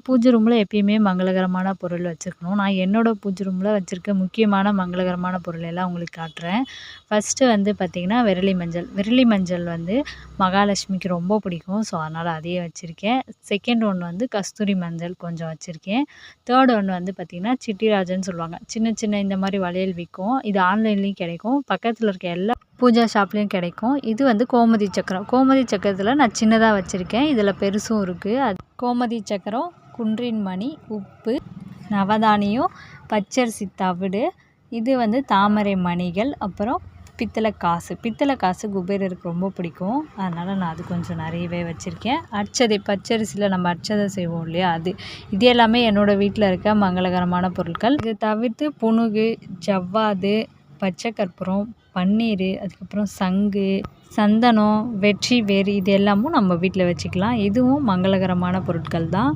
பூஜை ரூமில் எப்பயுமே மங்களகரமான பொருள் வச்சுருக்கணும். நான் என்னோடய பூஜை ரூமில் வச்சுருக்க முக்கியமான மங்களகரமான பொருள் எல்லாம் உங்களுக்கு காட்டுறேன். ஃபஸ்ட்டு வந்து பார்த்திங்கன்னா விரலி மஞ்சள். விரலி மஞ்சள் வந்து மகாலட்சுமிக்கு ரொம்ப பிடிக்கும். ஸோ அதனால் அதையே வச்சுருக்கேன். செகண்ட் ஒன்று வந்து கஸ்தூரி மஞ்சள் கொஞ்சம் வச்சுருக்கேன். தேர்ட் ஒன்று வந்து பார்த்திங்கன்னா சிட்டிராஜன்னு சொல்லுவாங்க. சின்ன சின்ன இந்த மாதிரி வளையல் விற்கும். இது ஆன்லைன்லேயும் கிடைக்கும். பக்கத்தில் இருக்க எல்லா பூஜா ஷாப்லேயும் கிடைக்கும். இது வந்து கோமதி சக்கரம். கோமதி சக்கரத்தில் நான் சின்னதாக வச்சுருக்கேன். இதில் பெருசும் இருக்குது. அது கோமதி சக்கரம், குன்றின் மணி, உப்பு, நவதானியம், பச்சரிசி தவிடு, இது வந்து தாமரை மணிகள், அப்புறம் பித்தளை காசு. பித்தளை காசு குபேரருக்கு ரொம்ப பிடிக்கும். அதனால் நான் அது கொஞ்சம் நிறையவே வச்சுருக்கேன். அட்சதை, பச்சரிசியில் நம்ம அட்சதை செய்வோம் இல்லையா, அது. இது எல்லாமே என்னோடய வீட்டில் இருக்க மங்களகரமான பொருட்கள். இது தவிர்த்து புனுகு, ஜவ்வாது, பச்சை கற்பூரம், பன்னீர், அதுக்கப்புறம் சங்கு, சந்தனம், வெற்றி வேர், இது எல்லாமும் நம்ம வீட்டில் வச்சுக்கலாம். இதுவும் மங்களகரமான பொருட்கள் தான்.